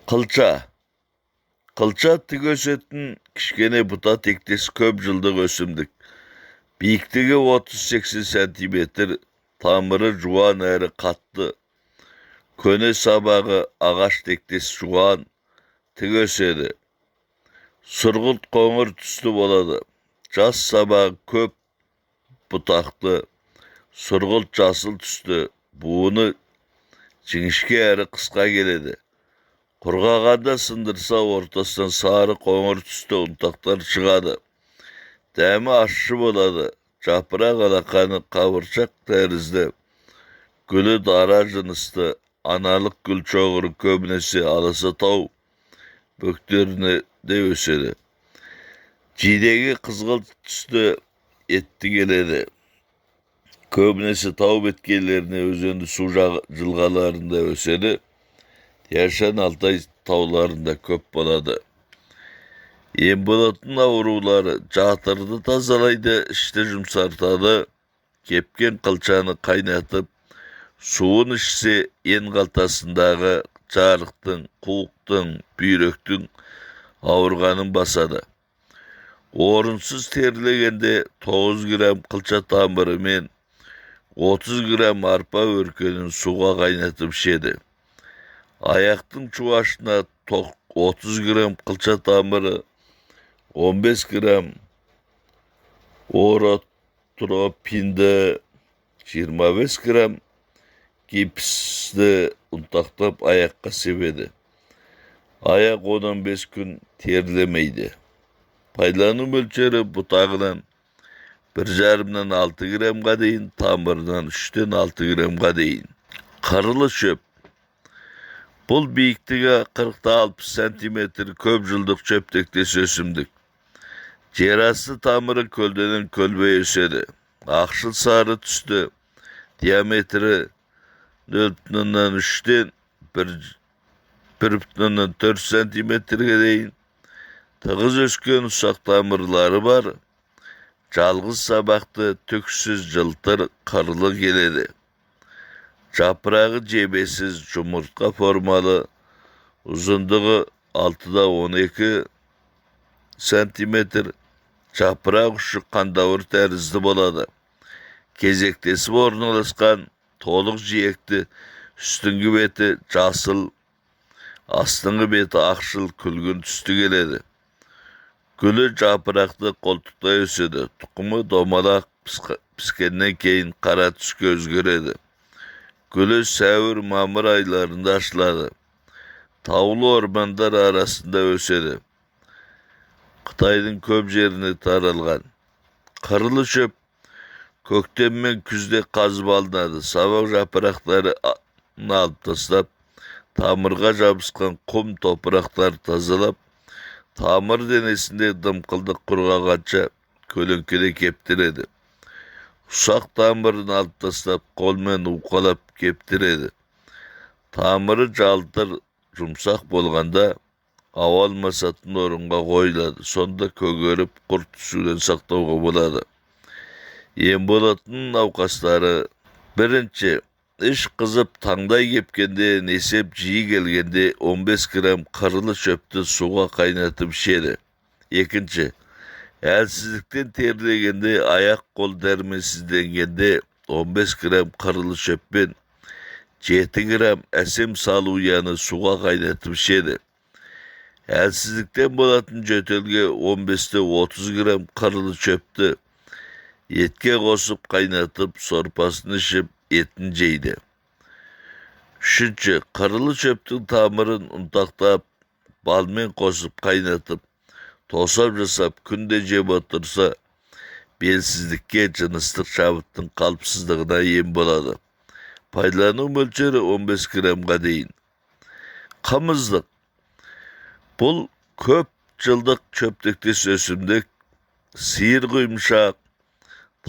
Kılça. Kılça tük ösетін kішкене бұта тектес көп жылдық өсімдік. Биіктігі 30-80 сантиметр, тамыры жуан әрі қатты. Көне сабағы ағаш тектес жуан, тік өседі. Сұрғылт қоңыр түсті болады. Жас сабағы көп бұтақты, сұрғылт жасыл түсті. Буыны жіңішке әрі қысқа келеді. Құрғағанда сындырса ортасынан сары қоңыр түсті ұнтақтар шығады. Дәмі ащы болады. Жапырақ алақаны қабыршақ тәрізді. Гүлі дара жынысты. Аналық гүл шоғыры көбінесе аласа тау бөктерінде өседі. Жидегі қызғылт түсті етті келеді. Көбінесе тау беткейлеріне, өзенді су жылғаларында өседі. Yaşan Alтай тауларында көп болады. Ем болатын аурулары: жатырды тазалайды, ішті жұмсартады. Кепкен қылшаны қайнатып, суын ішсе ен қалтасындағы жарықтың, қуықтың, бүйректің ауырғанын басады. Орынсыз терлегенде 9 грамм қылша тамыры мен 30 грамм арпа өркенін суға қайнатып ішеді. Аяқтың чуашына 30 грамм қылша тамыры, 15 грамм оротропинді, 25 грамм гипсті ұнтақтап аяққа себеді. Аяқ 15 күн терлемейді. Пайдалану мөлшері: бұтағынан 1,5-нан 6 граммға дейін, тамырынан 3-тен 6 граммға дейін. Қарылы шөп. Бұл биіктігі 40-60 сантиметр көп жылдық шөп тектес өсімдік. Жерасты тамыры көлденен көлбей өседі. Ақшыл сары түсті, диаметрі 0,3-тен 1,4 сантиметрге дейін. Тығыз өскен ұсақ тамырлары бар. Жалғыз сабақты, түксіз, жылтыр, қырлы келеді. Жапырағы жебесіз, жұмыртқа формалы, ұзындығы 6-12 сантиметр, жапырақ ұшы қандауыр тәрізді болады. Кезектесіп орналасқан, толық жиекті, үстіңгі беті жасыл, астыңғы беті ақшыл, күлгін түсті келеді. Гүлі жапырақты қолтықтай өседі. Тұқымы домалақ, піскеннен кейін қара түске өзгереді. Gülü сәуір мамыр айларында ашылады. Таулы ормандар арасында өседі. Қытайдың көп жеріне таралған. Қырлы шөп көктем мен күзде қазып алынады. Сабақ жапырақтары алып тастап, тамырға жабысқан құм топырақтар тазалап, тамыр денесінде дымқылдық құрғағанша көлеңкеде кептіреді. Ұсақ тамырын алып тастап, қолмен уқалап кептіреді. Тамыры жалтыр, жұмсақ болғанда ауа алмасатын орынға қойылады. Сонда көгеріп, құрт түсуден сақтауға болады. Ем болатын науқастары: бірінші, іш қызып таңдай кепкенде, несеп жиі келгенде 15 грамм қырлы шөпті суға қайнатып ішеді. Екінші, әлсіздіктен терлегенде, аяқ қол дәрменсізденгенде 15 грамм қырлы шөппен 7 грамм әсем салу ұяны суға қайнатып ішеді. Әлсіздіктен болатын жөтелге 15-30 грамм қырлы шөпті етке қосып қайнатып, сорпасын ішіп, етін жейді. Үшінші, қырлы шөптің тамырын ұнтақтап, балмен қосып қайнатып, тосап жасап, күнде жеп отырса, белсіздікке, жыныстық шабыттың қалыпсыздығына ем болады. Пайдалану мөлшері 15 граммға дейін. Қымыздық. Бұл көп жылдық шөптектес өсімдік. Сиыр құйымшақ,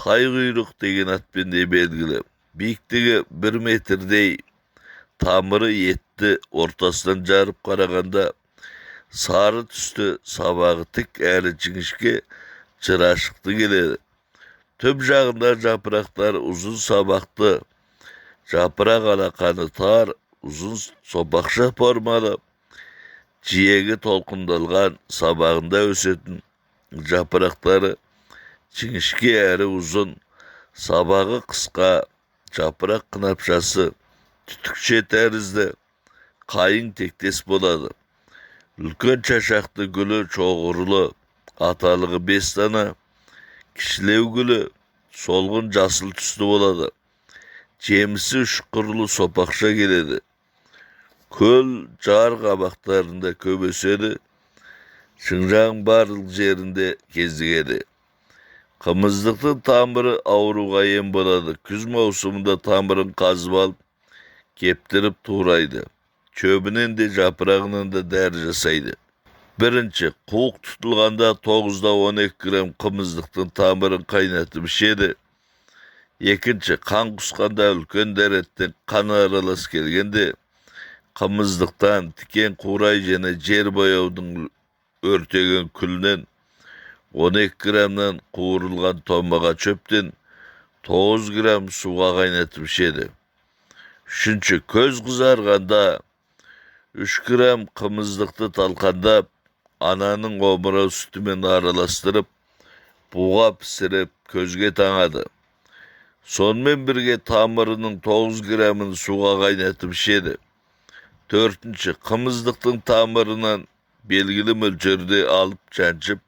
тай құйрық деген атпен де белгілі. Биіктігі 1 метрдей, тамыры етті, ортасынан жарып қарағанда сары түсті, сабағы тік әрі жіңішке, жырашықты келеді. Түп жағында жапырақтар ұзын сабақты, жапырақ алақаны тар, ұзын сопақша формалы, Ciyegi tolkundalgan sabağında ösетін жапырақтары жіңішке әрі ұзын, сабағы қысқа, жапырақ қынапшасы түтікше тәрізді, қайың тектес болады. Үлкен шашақты гүлі çoğuрлы, аталығы 5 дана, кішілеу гүлі солғын жасыл түсті болады. Жемісі 3 қырлы сопақша келеді. Көл жар қабақтарында көп өседі. Шыңжаң барлық жерінде кездігеді. Қымыздықтың тамыры ауруға ем болады. Күз маусымында тамырын қазып алып, кептіріп турайды. Çöбінен де жапырағынан да дәрі жасайды. Бірінші, қуық тұтылғанда 9-12 грамм қымыздықтың тамырын қайнатып ішеді. Екінші, қан құсқанда үлкен дәреттен қан аралас келгенде, қымыздықтан тікен қурай және жер бояудың өртеген күлінен 12 грамнан қуырылған томаға чөптен 9 грамм суға қайнатып ішеді. Үшінші, көз қызарғанда 3 грамм қымыздықты талқандап, ананың омырау сүтімен араластырып, буға пісіріп, көзге таңады. Сонымен бірге тамырының 9 граммын суға қайнатып ішеді. Төртінші, қымыздықтың тамырынан белгілі мөлшерде алып жаншып,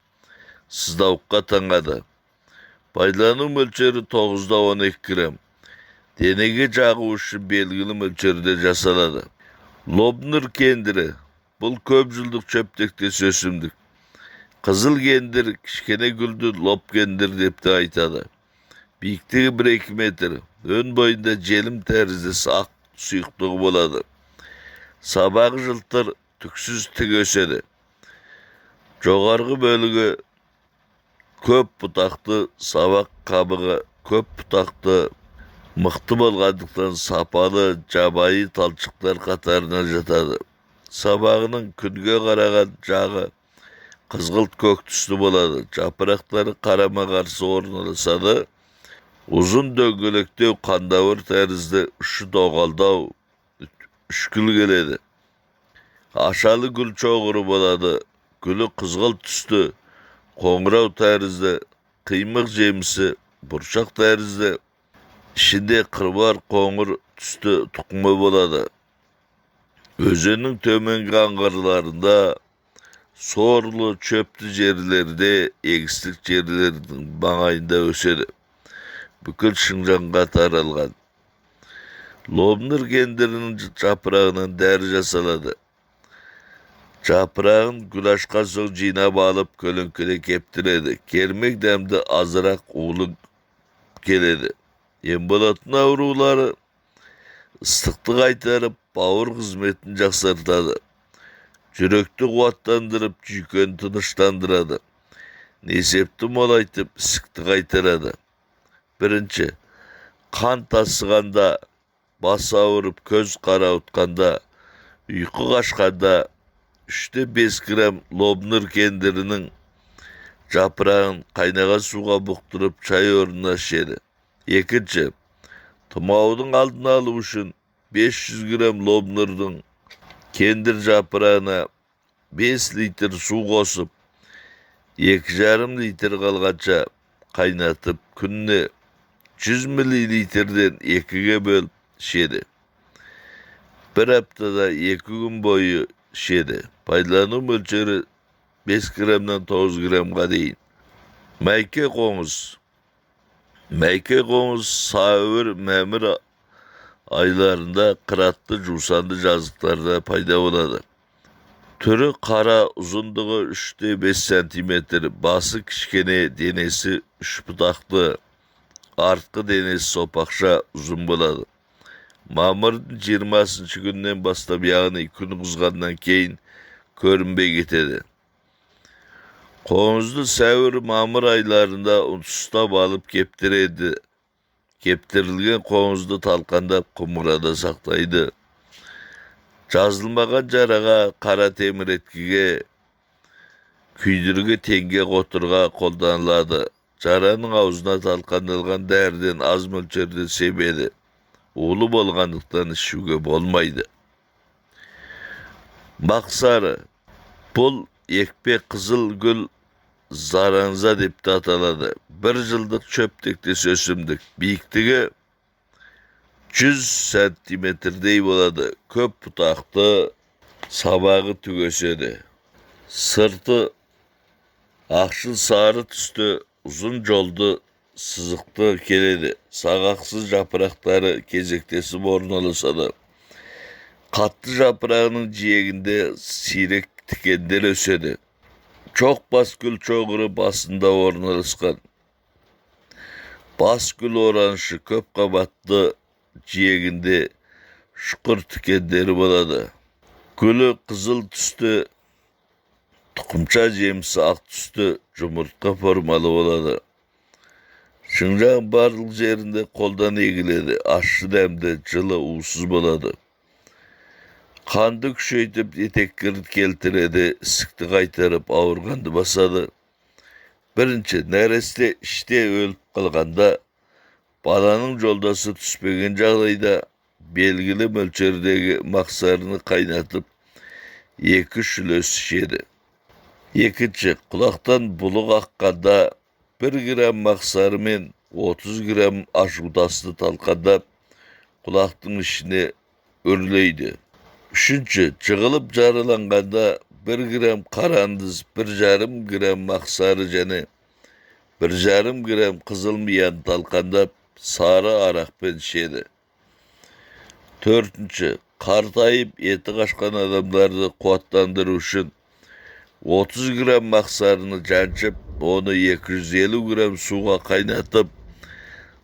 сыздауыққа таңады. Пайдалану мөлшері 9-12 грамм. Денеге жағу үшін белгілі мөлшерде жасалады. Лобныр кендірі. Бұл көп жылдық çöptектес өсімдік. Қызыл кендір, кішкене гүлді лоб кендір деп те айтады. Биіктігі 1-2 метр. Өн бойында желім тәріздесі ақ сұйықтығы болады. Сабағы жылтыр, түксіз тік өседі. Жоғарғы бөлігі көп бұтақты, сабақ қабығы көп бұтақты, мықты болғандықтан сапалы жабайы талшықтар қатарына жатады. Сабағының күнге қараған жағы қызғылт көк түсті болады. Жапырақтары қарама-қарсы орналасады. Ұзын дөңгелектеу қандауыр тәрізді, ұшы доғалдау, үшкіл келеді. Ашалы гүл çoğuru болады. Гүлі қызғылт түсті, қоңырау тәрізді, қимық жемісі, бұршақ тәрізді, ішінде қырбар қоңыр түсті тұқымы болады. Өзеннің төменгі аңғарларында, сорлы çöpті жерлерде, егістік жерлердің маңайында өседі. Бүкіл Шыңжаңға таралған. Лобныр кендірінің жапырағынан дәрі жасалады. Жапырағын гүл ашқан соң жинап алып көлеңкеде кептіреді. Кермек дәмді азырақ улы келеді. Ем болатын аурулары ыстықты қайтарып, бауыр қызметін жақсартады. Жүректі қуаттандырып, жүйкені тыныштандырады. Несепті молайтып, ісікті қайтарады. Бірінші, қан тасығанда, бас ауырып, көз қарауытқанда, ұйқы қашқанда 3-5 грамм лобныр кендірінің жапырағын қайнаған суға бұқтырып чай орнына ішеді. Екінші, тұмаудың алдын алу үшін 500 грамм лобнырдың кендір жапырағына 5 литр су қосып, 2,5 литр қалғанша қайнатып, күніне 100 миллилитрден 2-ге бөліп ішеді. Bir аптада 2 gün бойы ішеді. Пайдалану мөлшері 5 граммнан 9 граммға дейін. Мәйке қоңыз. Мәйке қоңыз сәуір, мамыр айларында қыратты жусанды жазықтарда пайда болады. Түрі қара, ұзындығы 3-5 сантиметр, басы кішкене, денесі 3 бұтақты, артқы денесі сопақша ұзын болады. Мамырдың 20-шы күннен бастап, яғни күн қызғаннан кейін көрінбей кетеді. Қоңызды сәуір, мамыр айларында ұстап алып кептіреді. Кептірілген қоңызды талқандап құмырада сақтайды. Жазылмаған жараға, қара теміреткіге, күйдіргі теңге қотырға қолданылады. Жараның аузына талқандалған дәріден аз мөлшерде себеді. Улы болғандықтан ішуге болмайды. Мақсары. Bul ekpe kızıl gül zaranza dep de ataladı. Bir yıllık çöptektes ösümdük. Büyüklüğü 100 santimetrey boladı. Köp butaklı, sabağı tügösedi. Sırtı akşıl sarı tüstü, uzun joldu, sızıktı keledi. Sagaksız yaprakları kezektesip ornalısadı. Katlı yaprağının ciyeginde sirek tikenler ösedi. Çok baskül çoğuru basında ornalıskан. Baskül oranışı köp kabatlı ciyeginde şukur tikenleri boladı. Gülü kızıl tüstü, tukumça jemisi ak tüstü, jumurtka formalı boladı. Şınjağın barlık жерinde koldan egiledi. Aşçı demde жылы uğsuz boladı. Kandı küçeytip etekkirini keltiredi, sıktı kaytarıp avurgandı basadı. Birinci, neresi işte ölüp kalganda, balanın joldası tüspegen jagdayda belgili mölçerdegi maksarını kaynatıp 2 şülös işedi. Ekinci, kulaktan buluk akkanda 1 gram maksarı men 30 gram aş udasını talkanda kulaktın işini örleydi. Üçüncü, jığılıp jarılanganda 1 gram karandız, 1,5 gram maksarı jane 1,5 gram kızılmayan talkanda sarı arakpen işedi. Dördüncü, kartayıp eti kaçkan adamları kuatlandırı üçün 30 gram maksarını jançıp onu 250 gram suğa kaynatıp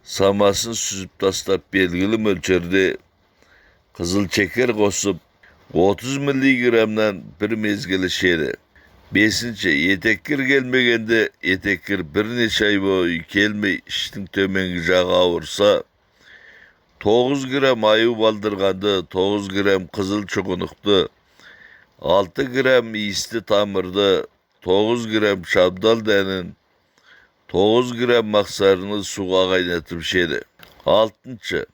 samasın süzüp taslap belgili mölçerde kızıl çeker kosup 30 milligramdan bir mezgil işedi. Beşinci, yetekkir gelmegende yetekkir bir neçe ay boyu kelmey iştin tömengi jağı avursa 9 gram ayı baldırgandı, 9 gram kızıl çukunuktu, 6 gram isti tamırdı, 9 gram şabdal denin, 9 gram maksarını suğa kaynatıp işedi. Altıncı,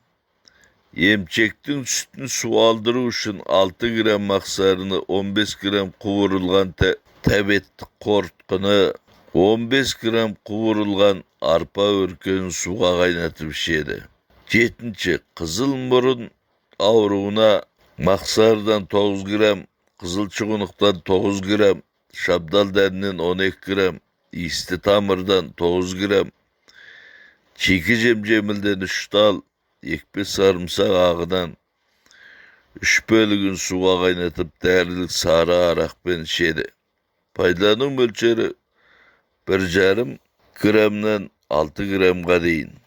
emçektin sütünü su aldırı üçün 6 gram maksarını 15 gram kuvurulgan tebettik kortkunu 15 gram kuvurulgan arpa örkönün suğa kaynatıp işedi. Жетінші, kızıl murun avruğuna maksardan 9 gram, kızıl çukunuktan 9 gram, şabdal derinin 12 gram, isti tamırdan 9 gram, çeki jemjemilden 3 dal, ekpe sarımsak ağıdan 3 bölügün suğa kaynatıp därlilik sarı arakpen işedi. Paylanın mölçeri 1,5 gramdan 6 gramga deyin.